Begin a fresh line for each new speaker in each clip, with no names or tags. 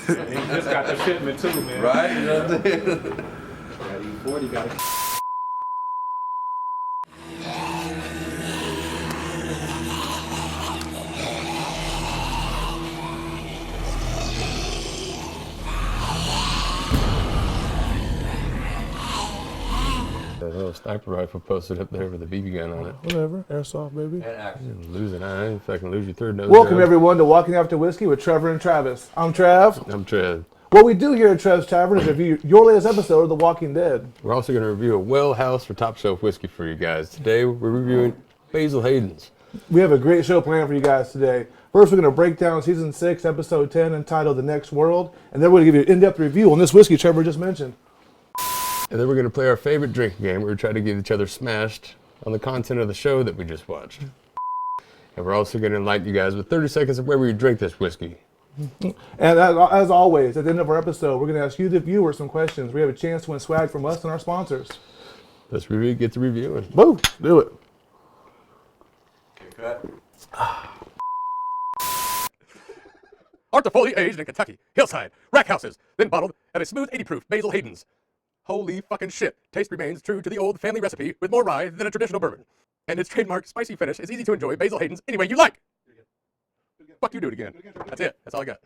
He just got the shipment too, man.
Right? You know what I'm saying?
Got E40, got it.
That little sniper rifle posted up there with a BB gun on it.
Whatever, airsoft, baby.
And action.
Losing eye, if I can lose your third nose.
Welcome
job.
everyone to Walking After Whiskey with Trevor and Travis. I'm Trav.
I'm Trev.
What we do here at Trev's Tavern is review your latest episode of The Walking Dead.
We're also going to review a well house for top shelf whiskey for you guys. Today we're reviewing Basil Hayden's.
We have a great show planned for you guys today. First, we're going to break down season 6, episode 10, entitled The Next World, and then we're going to give you an in-depth review on this whiskey Trevor just mentioned.
And then we're going to play our favorite drinking game where we try to get each other smashed on the content of the show that we just watched. And we're also going to enlighten you guys with 30 seconds of where we drink this whiskey.
And as always, at the end of our episode, we're going to ask you, the viewer, some questions. We have a chance to win swag from us and our sponsors.
Let's get to reviewing.
Woo! Do it.
Cut.
Art to fully aged in Kentucky, hillside, rack houses, then bottled at a smooth 80 proof Basil Hayden's. Holy fucking shit. Taste remains true to the old family recipe with more rye than a traditional bourbon. And its trademark spicy finish is easy to enjoy Basil Hayden's any way you like. Fuck you, do it again. That's it. That's all I got.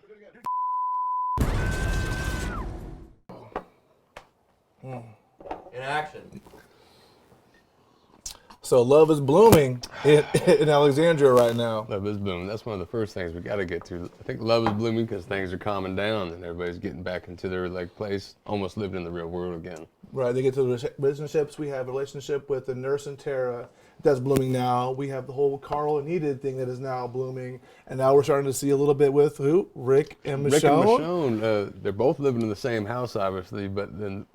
In action.
So love is blooming in Alexandria right now.
Love is blooming. That's one of the first things we got to get to. I think love is blooming because things are calming down and everybody's getting back into their place, almost living in the real world again.
Right, they get to the relationships. We have a relationship with the nurse and Tara that's blooming now. We have the whole Carl and Enid thing that is now blooming. And now we're starting to see a little bit with who? Rick and Michonne.
Rick and Michonne, they're both living in the same house, obviously, but then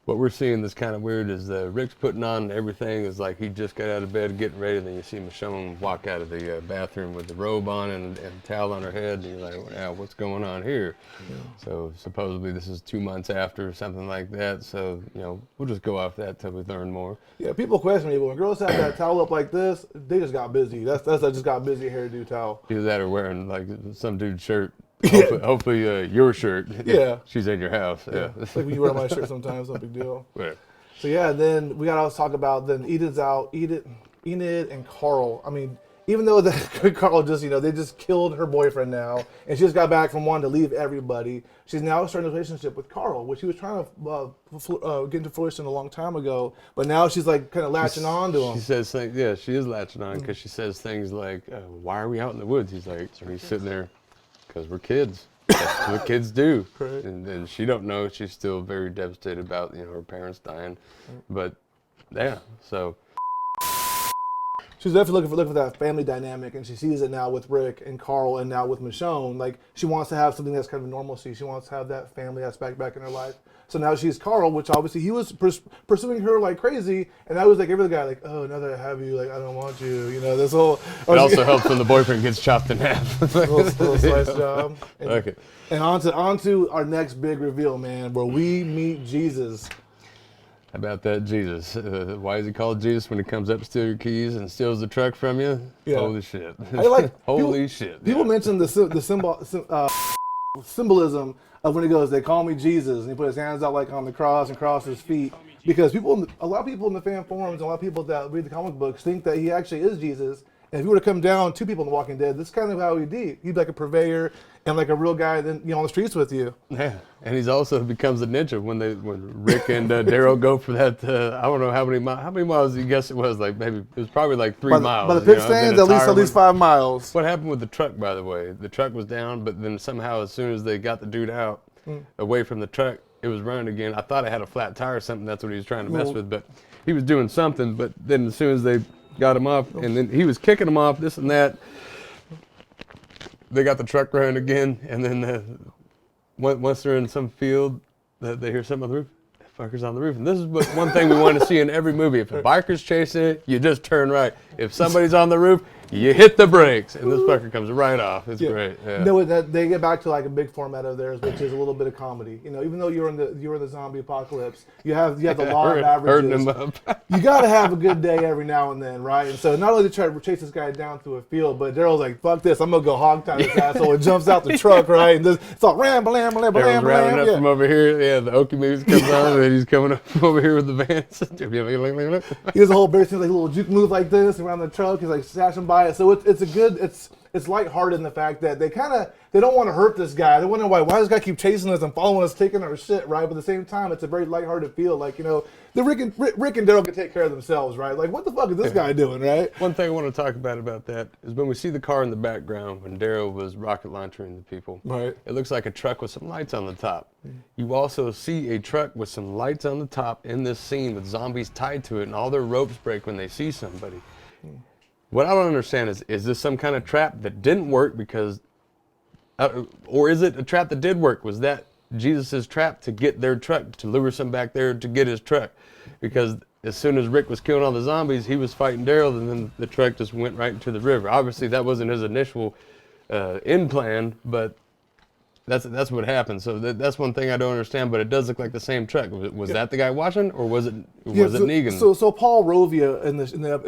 what we're seeing that's kind of weird is Rick's putting on everything is like he just got out of bed getting ready, and then you see Michonne walk out of the bathroom with the robe on and towel on her head, and you're like, wow, what's going on here? Yeah. So supposedly this is 2 months after or something like that, so we'll just go off that till we learn more. Yeah,
people question me, but when girls have that towel up like this, they just got busy. That's just got busy hairdo towel.
Either that or wearing like some dude's shirt. Hopefully your shirt.
Yeah.
She's in your house. Yeah.
Like when you wear my shirt sometimes, no big deal.
Right.
So yeah, then we gotta talk about then Enid and Carl. I mean, even though Carl just they just killed her boyfriend now, and she just got back from wanting to leave everybody. She's now starting a relationship with Carl, which she was trying to get into fruition a long time ago. But now she's like kind of latching on to him.
She says things. Yeah, she is latching on because she says things like, "Why are we out in the woods?" He's like, so he's sitting there. Because we're kids. That's what kids do. Right. And she don't know. She's still very devastated about her parents dying. But yeah, so.
She's definitely looking for that family dynamic, and she sees it now with Rick and Carl and now with Michonne. Like, she wants to have something that's kind of normalcy. She wants to have that family aspect back in her life. So now she's Carl, which obviously he was pursuing her like crazy, and I was like every other guy, like, oh, now that I have you, like, I don't want you, this whole.
It also helps when the boyfriend gets chopped in half.
little slice job. And, okay. And on to our next big reveal, man, where we meet Jesus.
How about that, Jesus? Why is he called Jesus when he comes up to steal your keys and steals the truck from you? Yeah. Holy shit! Holy shit!
People mention the symbolism of when he goes, they call me Jesus, and he put his hands out like on the cross and cross his feet. Because a lot of people in the fan forums, a lot of people that read the comic books think that he actually is Jesus. And if you were to come down to people in The Walking Dead, this is kind of how he'd be. He'd be like a purveyor and like a real guy then on the streets with you.
Yeah, and he's also becomes a ninja when Rick and Daryl go for that. I don't know how many miles you guess it was. Like maybe it was probably like 3 miles.
But the pit stands at least 5 miles.
What happened with the truck, by the way? The truck was down, but then somehow as soon as they got the dude out away from the truck, it was running again. I thought it had a flat tire or something. That's what he was trying to mess with, but he was doing something. But then as soon as they got him off, and then he was kicking him off, this and that. They got the truck running again, and then once they're in some field, they hear something on the roof. That fucker's on the roof. And this is one thing we want to see in every movie. If a biker's chasing it, you just turn right. If somebody's on the roof, you hit the brakes, and this fucker comes right off. It's great. Yeah.
No, that they get back to like a big format of theirs, which is a little bit of comedy. You know, even though you're in the zombie apocalypse, you have the law of averages.
Hurting them up.
You got to have a good day every now and then, right? And so not only they try to chase this guy down through a field, but Daryl's like, fuck this, I'm going to go hog tie this asshole, and jumps out the truck, right? And it's all ram, blam, blam, blam,
Daryl's rounding up
blam.
from over here. Yeah, the Okie music comes on, and he's coming up over here with the van.
He has a whole bear scene, like a little juke move like this around the truck. He's like sashing by it. So it's lighthearted in the fact that they don't want to hurt this guy. They wonder why does this guy keep chasing us and following us, taking our shit, right? But at the same time, it's a very lighthearted feel. Like, you know, the Rick and Daryl can take care of themselves, right? Like, what the fuck is this guy doing, right?
One thing I want to talk about that is when we see the car in the background when Daryl was rocket launching the people.
Right.
It looks like a truck with some lights on the top. You also see a truck with some lights on the top in this scene with zombies tied to it, and all their ropes break when they see somebody. What I don't understand is this some kind of trap that didn't work because, or is it a trap that did work? Was that Jesus' trap to get their truck, to lure some back there to get his truck? Because as soon as Rick was killing all the zombies, he was fighting Daryl, and then the truck just went right into the river. Obviously, that wasn't his initial end plan, but that's what happened. So that's one thing I don't understand, but it does look like the same truck. Was that the guy watching, or was it Negan?
So Paul Rovia in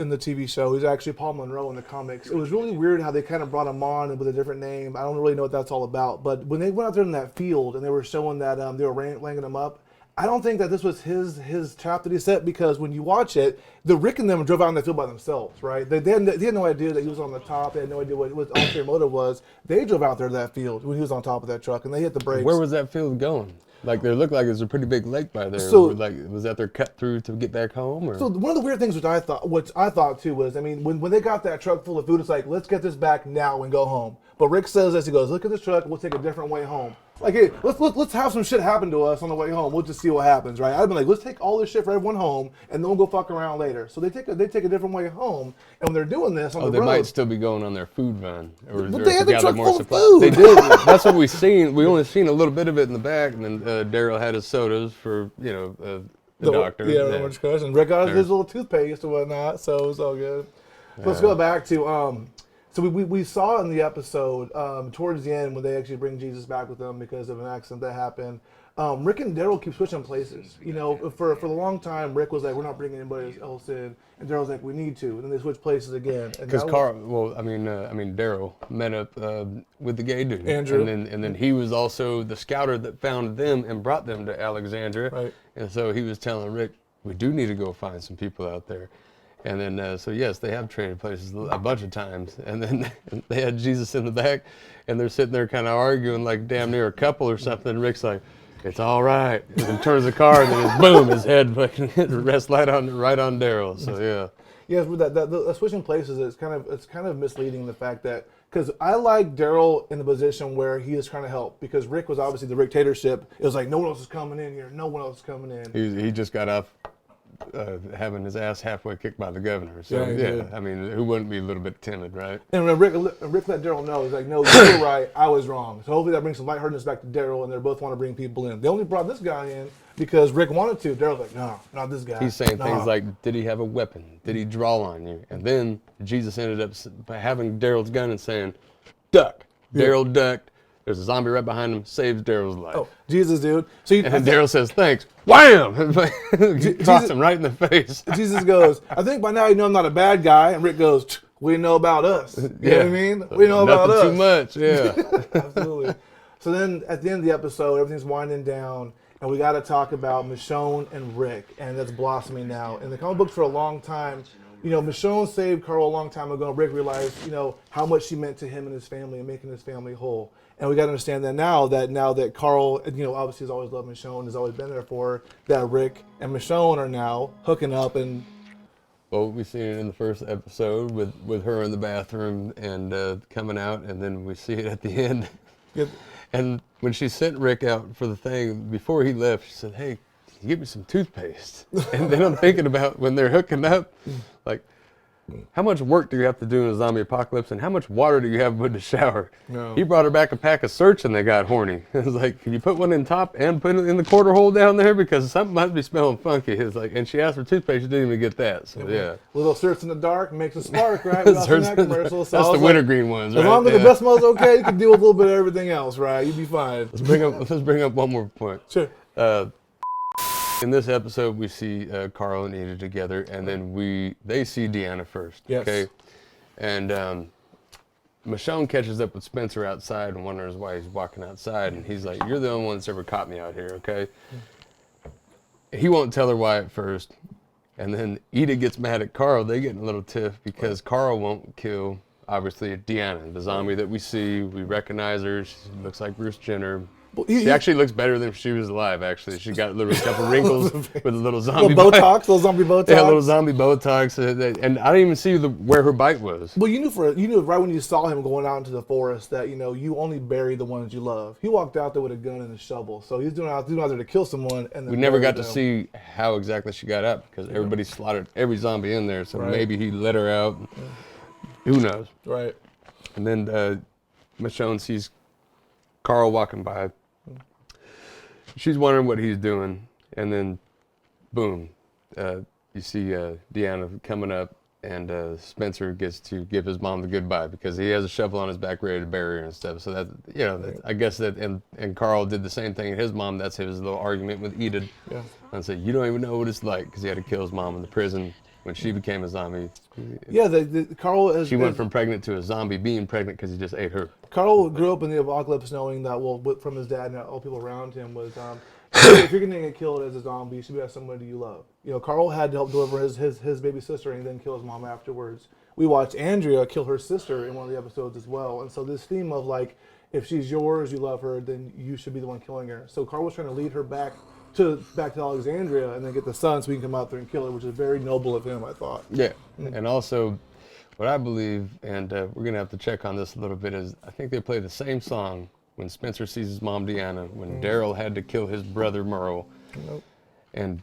the TV show, he's actually Paul Monroe in the comics. It was really weird how they kind of brought him on with a different name. I don't really know what that's all about. But when they went out there in that field and they were showing that they were laying him up, I don't think that this was his trap that he set, because when you watch it, the Rick and them drove out in that field by themselves, right? They had no idea that he was on the top. They had no idea what his ulterior motive was. They drove out there to that field when he was on top of that truck, and they hit the brakes.
Where was that field going? Like, there looked like there's a pretty big lake by there.
So,
like, was that their cut through to get back home? Or?
So one of the weird things which I thought too was, I mean, when they got that truck full of food, it's like, let's get this back now and go home. But Rick says this, he goes, look at this truck, we'll take a different way home. Like, hey, let's have some shit happen to us on the way home. We'll just see what happens, right? I've been like, let's take all this shit for everyone home, and then we'll go fuck around later. So they take a different way home, and when they're doing this on the road,
they might still be going on their food run, or
they had the truck full of
supply.
food.
They did. That's what we seen. We only seen a little bit of it in the back, and then Daryl had his sodas for the doctor.
Yeah, Orange Crush, and Rick got his little toothpaste and whatnot. So it was all good. So let's go back to So we saw in the episode towards the end when they actually bring Jesus back with them because of an accident that happened. Rick and Daryl keep switching places. You know, for the long time, Rick was like, "We're not bringing anybody else in," and Daryl's like, "We need to." And then they switch places again.
Because Daryl met up with the gay dude,
Andrew,
and then he was also the scouter that found them and brought them to Alexandria.
Right.
And so he was telling Rick, "We do need to go find some people out there." And then, so yes, they have traded places a bunch of times. And then they had Jesus in the back, and they're sitting there kind of arguing like damn near a couple or something. And Rick's like, "It's all right." And then turns the car, and then boom, his head fucking rests right on Daryl. So yeah.
Yes, with that switching places, it's kind of misleading, the fact that, because I like Daryl in the position where he is trying to help, because Rick was obviously the dictatorship. It was like, no one else is coming in here. No one else is coming in.
He just got off having his ass halfway kicked by the governor. So yeah, I mean, who wouldn't be a little bit timid, right?
And when Rick let Daryl know, he's like, "No, you were right. I was wrong." So hopefully that brings some lightheartedness back to Daryl, and they both want to bring people in. They only brought this guy in because Rick wanted to. Daryl's like, "No, not this guy."
He's saying things like, "Did he have a weapon? Did he draw on you?" And then Jesus ended up having Daryl's gun and saying, "Duck." Daryl ducked. There's a zombie right behind him, saves Daryl's life.
Oh, Jesus, dude. So
and Daryl says, "Thanks." Wham! Tossed him right in the face.
Jesus goes, "I think by now you know I'm not a bad guy." And Rick goes, "We know about us." You know what I mean? We know about us.
Too much, yeah.
Absolutely. So then at the end of the episode, everything's winding down, and we got to talk about Michonne and Rick, and that's blossoming now. In the comic books for a long time, you know, Michonne saved Carl a long time ago. Rick realized, you know, how much she meant to him and his family and making his family whole. And we got to understand that now that Carl, you know, obviously has always loved Michonne, has always been there for her, that Rick and Michonne are now hooking up. And
well, we seen it in the first episode with her in the bathroom and coming out, and then we see it at the end.
Yep.
And when she sent Rick out for the thing, before he left, she said, "Hey, can you get me some toothpaste?" And then I'm thinking about when they're hooking up, like, how much work do you have to do in a zombie apocalypse, and how much water do you have in the shower?
No.
He brought her back a pack of Search, and they got horny. It was like, can you put one in top and put it in the quarter hole down there, because something might be smelling funky. It's like, and she asked for toothpaste, she didn't even get that. So yeah.
Little Search in the dark makes a spark, right? We all seen that commercial. So
That's
I
the
was
wintergreen ones, right?
as long as the breast smell's okay, you can deal with a little bit of everything else, right? You'd be fine.
Let's bring up one more point.
Sure.
In this episode, we see Carl and Enid together, and then they see Deanna first.
Yes.
Okay. And Michonne catches up with Spencer outside and wonders why he's walking outside, and he's like, "You're the only one that's ever caught me out here, okay?" He won't tell her why at first, and then Enid gets mad at Carl. They get in a little tiff because Carl won't kill, obviously, Deanna, the zombie that we see. We recognize her. She looks like Bruce Jenner. She actually looks better than if she was alive, actually. She got literally a couple wrinkles with a little zombie
Little Botox, little zombie Botox.
Yeah, a little zombie Botox. And I didn't even see where her bite was.
Well, you knew right when you saw him going out into the forest that, you only bury the ones you love. He walked out there with a gun and a shovel. So he's doing out there to kill someone. And then
We never got
them.
to see how exactly she got up because everybody slaughtered every zombie in there. So maybe he let her out. Who knows?
Right.
And then Michonne sees Carl walking by. She's wondering what he's doing, and then, boom, you see Deanna coming up, and Spencer gets to give his mom the goodbye because he has a shovel on his back ready to bury her and stuff. So that, I guess that, and Carl did the same thing to his mom. That's his little argument with Enid.
Yeah.
And say, you don't even know what it's like because he had to kill his mom in the prison when she became a zombie.
Yeah, Carl
She went from pregnant to a zombie being pregnant because he just ate her.
Carl grew up in the apocalypse knowing that, from his dad and all people around him was, if you're going to get killed as a zombie, you should be with somebody you love. Carl had to help deliver his baby sister and then kill his mom afterwards. We watched Andrea kill her sister in one of the episodes as well. And so this theme of if she's yours, you love her, then you should be the one killing her. So Carl was trying to lead her back to Alexandria and then get the son so we can come out there and kill her, which is very noble of him, I thought.
Yeah, and also what I believe, and we're going to have to check on this a little bit, is I think they play the same song when Spencer sees his mom Deanna, when Daryl had to kill his brother Merle, and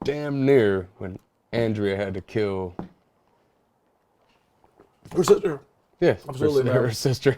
damn near when Andrea had to kill
Her sister.
Yes,
absolutely.
Her sister.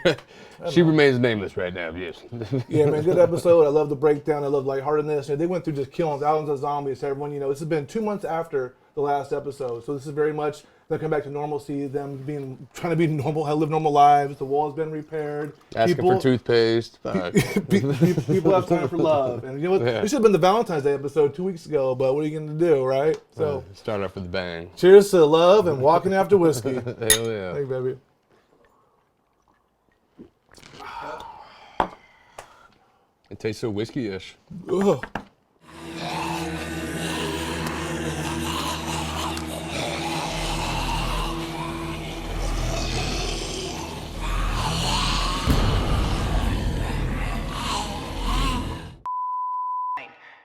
She remains nameless right now, yes.
Yeah, man, good episode. I love the breakdown. I love lightheartedness. They went through just killing thousands of zombies. So everyone, this has been 2 months after the last episode. So this is very much them coming back to normalcy, them trying to be normal, live normal lives. The wall has been repaired.
Asking for toothpaste.
People have time for love. And you know what?
Yeah.
This should have been the Valentine's Day episode 2 weeks ago, but what are you going to do, right? So
Start off with a bang.
cheers to love and walking after whiskey.
Hell yeah.
Hey, baby.
It tastes so whiskey-ish.
Ugh.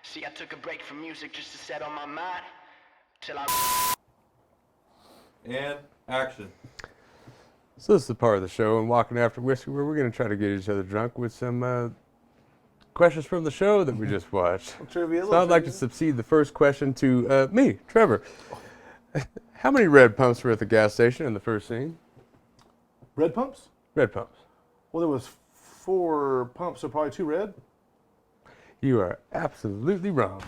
See, I took a break from music just to set on my mind till I.
And action.
So this is the part of the show in Walking After Whiskey where we're going to try to get each other drunk with some questions from the show that we just watched.
Trivia,
So I'd like to subcede the first question to me, Trevor. How many red pumps were at the gas station in the first scene?
Red pumps?
Red pumps.
Well, there was 4 pumps, so probably 2 red.
You are absolutely wrong.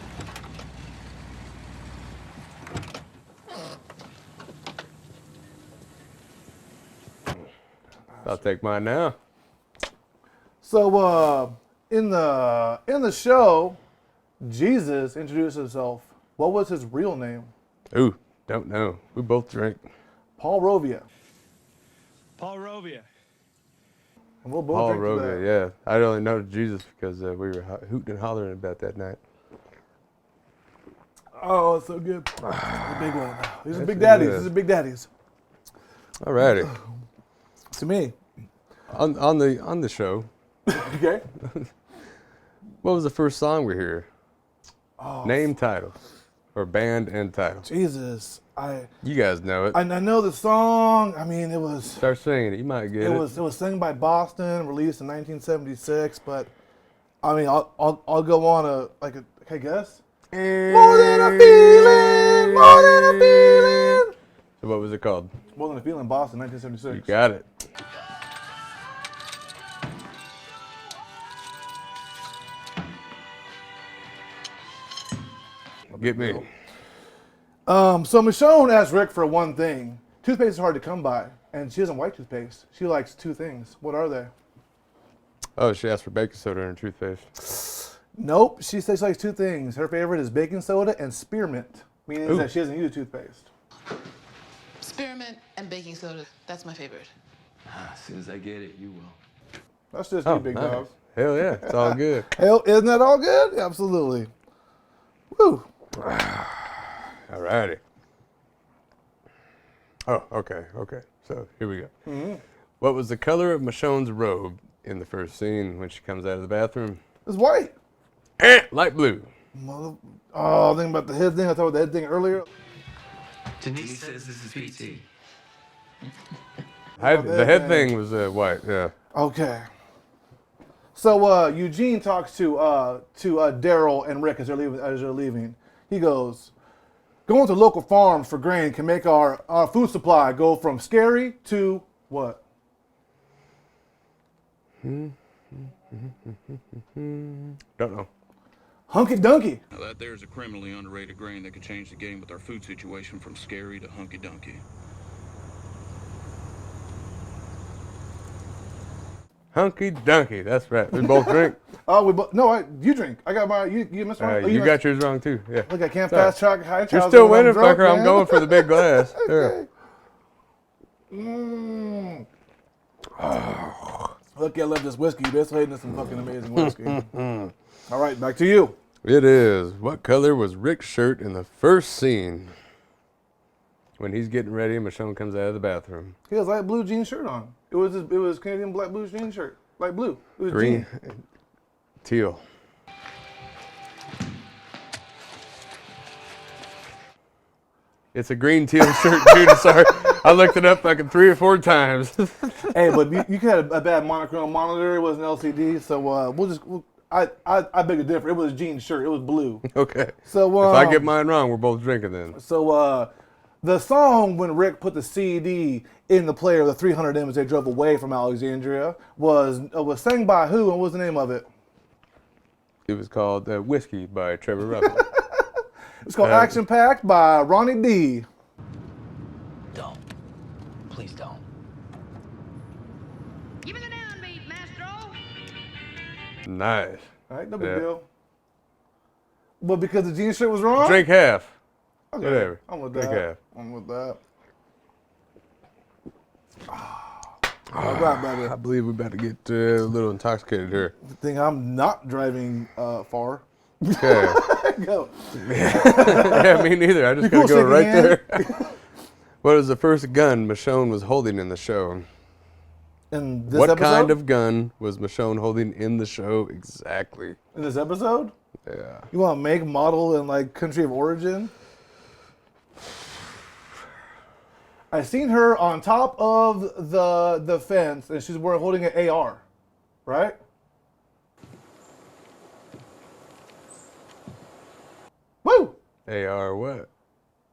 I'll take mine now.
So in the show, Jesus introduced himself. What was his real name?
Ooh, don't know. We both drink.
Paul Rovia.
Paul Rovia.
And we'll both
Paul
drink to
Rogan,
that.
yeah. I only know Jesus because we were hooting and hollering about that night.
Oh, it's so good. The big one. These are
That's
big
good.
daddies. These are big daddies.
Alrighty.
To me.
On the show,
Okay.
what was the first song we hear?
Oh,
Name, title, or band and title.
Jesus.
You guys know it.
I know the song. I mean, it was
Start singing it. You might get it.
it was sung by Boston, released in 1976. But I mean, I'll go on can I guess? More than a feeling, more than a feeling.
So what was it called?
More Than a Feeling, Boston,
You
1976.
got it. Get me.
So Michonne asked Rick for one thing. Toothpaste is hard to come by, and she doesn't like toothpaste. She likes two things. What are they?
Oh, she asked for baking soda in her toothpaste.
Nope. She says she likes two things. Her favorite is baking soda and spearmint, meaning that she doesn't use toothpaste.
Spearmint and baking soda. That's my favorite.
As soon as I get it, you will.
That's just you, big dog.
Hell yeah, it's all good.
Hell, isn't that all good? Absolutely. Woo.
Alrighty. Oh, okay. So here we go. What was the color of Michonne's robe in the first scene when she comes out of the bathroom?
It's white.
Light blue.
Oh, thinking about the head thing. I thought about the head thing earlier.
Denise says this is PT.
The head thing was white. Yeah.
Okay. So Eugene talks to Daryl and Rick as they're leaving. He goes, going to local farms for grain can make our food supply go from scary to what?
Don't know.
Hunky dunky.
Now that there's a criminally underrated grain that could change the game with our food situation from scary to hunky dunky.
Hunky dunky. That's right. We both drink.
You drink. I got my. You missed one.
You got yours wrong too. Yeah.
Look, I can't
Sorry.
fast track high.
You're still winning, fucker. I'm going for the big glass.
Okay.
Yeah.
Look, I love this whiskey. This lady is some fucking amazing whiskey. All right, back to you.
It is. What color was Rick's shirt in the first scene? When he's getting ready and Michonne comes out of the bathroom.
He has light blue jean shirt on. It was Canadian black blue jean shirt. Light blue. It was
Green.
jean.
Teal. It's a green teal shirt, dude. Sorry. I looked it up like 3 or 4 times.
Hey, but you had a bad monochrome monitor. It wasn't LCD, so I beg to differ. It was a jean shirt. It was blue.
Okay.
So
if I get mine wrong, we're both drinking then.
So the song when Rick put the CD in the player, the 300M as they drove away from Alexandria, was sang by who, and what was the name of it?
It was called Whiskey by Trevor Russell.
It's called Action Packed by Ronnie D.
Don't. Please don't.
Give me the downbeat, Maestro.
Nice.
All right, no big deal. But because the jean shirt was wrong?
Drink half.
Okay.
Whatever.
I'm with
Drink
that.
half.
I'm with that. All right, baby.
I believe we're about to get a little intoxicated here.
I think I'm not driving far.
Okay.
Go.
Yeah, me neither. I just
You
gotta go
cool
right
shaking
there. What was the first gun Michonne was holding in the show?
In this
What
episode?
kind of gun was Michonne holding in the show exactly?
In this episode?
Yeah.
You want to make, model, and like country of origin? I seen her on top of the fence, and she's holding an AR, right? Woo!
AR what?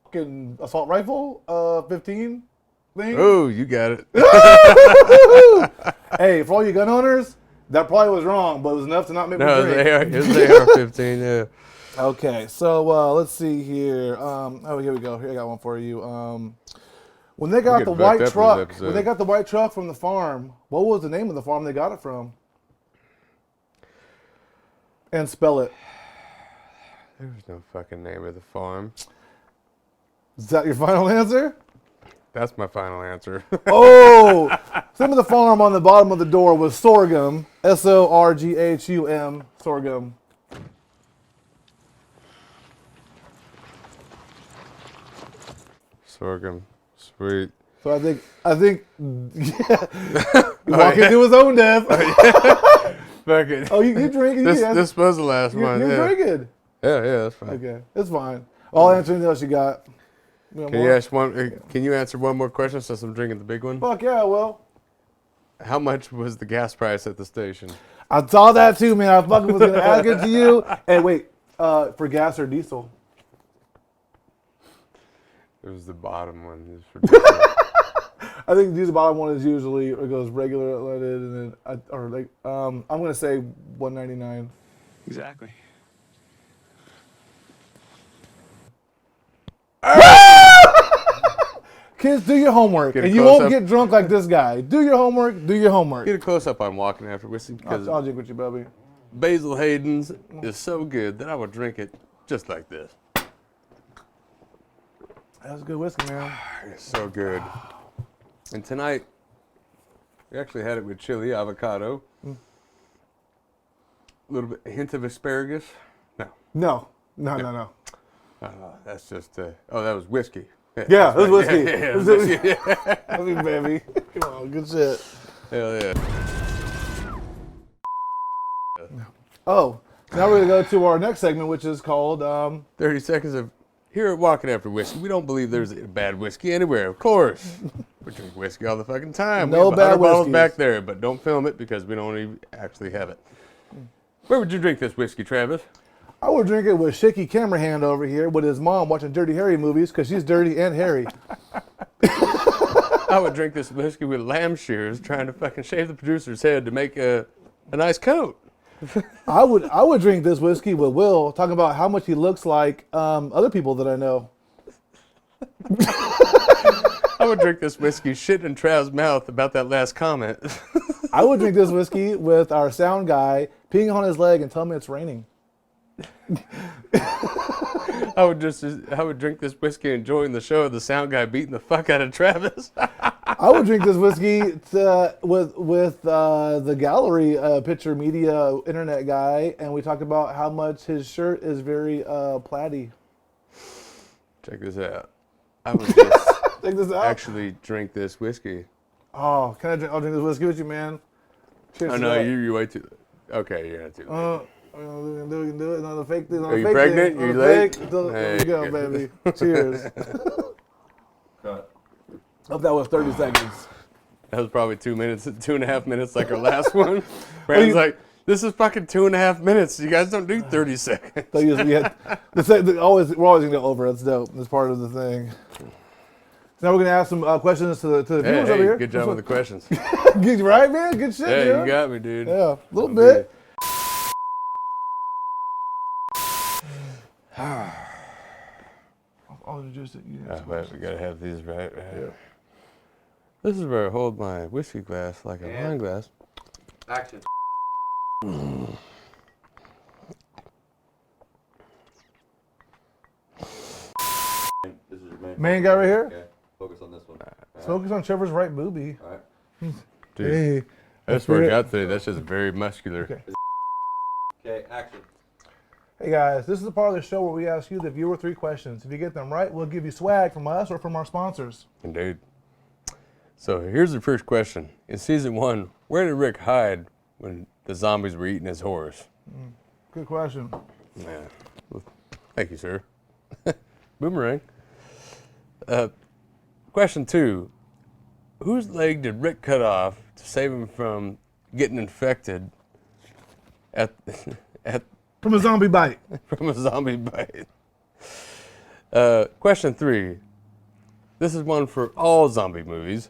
Fucking assault rifle, 15 thing.
Oh, you got it.
Hey, for all you gun owners, that probably was wrong, but it was enough to not make me
No,
drink.
it's AR-15, yeah.
Okay, so let's see here. Here we go. Here I got one for you. When they got the
getting backed
white
up in this
truck,
episode.
when they got the white truck from the farm, what was the name of the farm they got it from? And spell it.
There was no fucking name of the farm.
Is that your final answer?
That's my final answer.
Oh, some of the farm on the bottom of the door was sorghum, S-O-R-G-H-U-M, sorghum.
Sorghum. Sweet.
So I think, yeah, he walked into his own death.
Fuck it.
Oh, you drinking?
This was the last one.
You're
Yeah.
drinking.
Yeah, that's fine.
Okay, it's fine. I'll answer anything else you got. You want
Can
more?
you ask one? Can you answer one more question since I'm drinking the big one?
Fuck yeah, well.
How much was the gas price at the station?
I saw that too, man. I fucking was gonna ask it to you. Hey, wait, for gas or diesel?
It was the bottom one. It's ridiculous.
I think the bottom one is usually it goes regular unleaded, and then I'm gonna say $1.99.
Exactly.
Kids, do your homework,
Get a
and you
close
won't
up.
get drunk like this guy. Do your homework. Do your homework.
Get a close up on Walking After Whiskey because
I'll drink with you, baby.
Basil Hayden's is so good that I would drink it just like this.
That's good whiskey, man.
It's so good. And tonight, we actually had it with chili, avocado, a little bit, a hint of asparagus. No,
No.
that's just, that was whiskey.
Yeah, it was whiskey.
Yeah,
It was
whiskey.
I mean, baby. Come on, good shit.
Hell yeah.
Oh, now we're gonna go to our next segment, which is called
30 seconds of, here at Walking After Whiskey, we don't believe there's bad whiskey anywhere, of course. We drink whiskey all the fucking time.
No
we have
bad
100 bottles
whiskeys.
back there, but don't film it because we don't even actually have it. Where would you drink this whiskey, Travis?
I would drink it with Shaky Camera Hand over here with his mom watching Dirty Harry movies because she's dirty and hairy.
I would drink this whiskey with lamb shears trying to fucking shave the producer's head to make a nice coat.
I would drink this whiskey with Will talking about how much he looks like other people that I know.
I would drink this whiskey shit in Trav's mouth about that last comment.
I would drink this whiskey with our sound guy peeing on his leg and telling me it's raining.
I would drink this whiskey enjoying the show of the sound guy beating the fuck out of Travis.
I would drink this whiskey with the gallery picture media internet guy, and we talked about how much his shirt is very platy.
Check this out. I would just
Check this out.
actually drink this whiskey.
Oh, can I drink? I'll drink this whiskey with you, man. Cheers.
Oh
to
no,
that.
you way too. Okay, you're not too.
We can do it. Another fake thing.
Are you pregnant? You late?
There you go,
Hey,
baby. Cheers.
Cut.
Hope that was 30 seconds.
That was probably 2.5 minutes like our last one. Brandon's like, this is fucking 2.5 minutes. You guys don't do 30 seconds.
So we're always gonna go over. That's dope. That's part of the thing. Now we're gonna ask some questions to the viewers over here.
Good job with the questions.
Good, right, man? Good shit.
Yeah,
dude.
you got me, dude.
Yeah, a little
Oh,
bit. I'll introduce it.
Wait, we gotta have these right. Yeah. This is where I hold my whiskey glass like a wine glass.
Action. This is your
Main guy right here.
Okay, focus on this one.
Focus on Trevor's right boobie.
All right.
Dude,
Hey.
that's working out today. That's just very muscular.
Okay.
Okay, action.
Hey guys, this is the part of the show where we ask you the viewer 3 questions. If you get them right, we'll give you swag from us or from our sponsors.
Indeed. So here's the first question. In season 1, where did Rick hide when the zombies were eating his horse?
Good question.
Yeah. Well, thank you, sir. Boomerang. Question 2. Whose leg did Rick cut off to save him from getting infected
From a zombie bite.
from a zombie bite? Question 3. This is one for all zombie movies.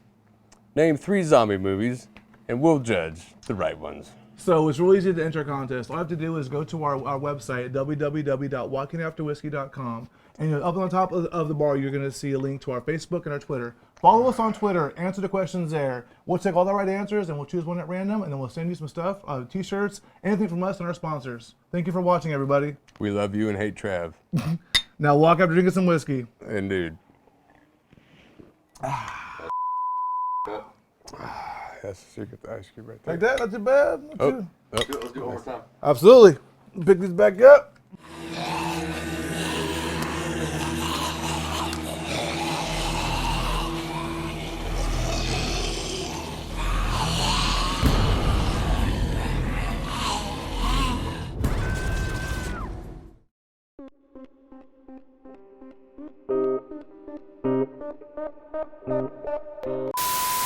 Name 3 zombie movies, and we'll judge the right ones.
So it's really easy to enter a contest. All you have to do is go to our website, www.walkingafterwhiskey.com, and up on the top of the bar, you're going to see a link to our Facebook and our Twitter. Follow us on Twitter. Answer the questions there. We'll take all the right answers, and we'll choose one at random, and then we'll send you some stuff, T-shirts, anything from us and our sponsors. Thank you for watching, everybody.
We love you and hate Trav.
Now walk after drinking some whiskey.
Indeed. That's the secret to ice cream right there.
Like that? Not too bad. Not too...
Let's do it one more time.
Absolutely. Pick these back up.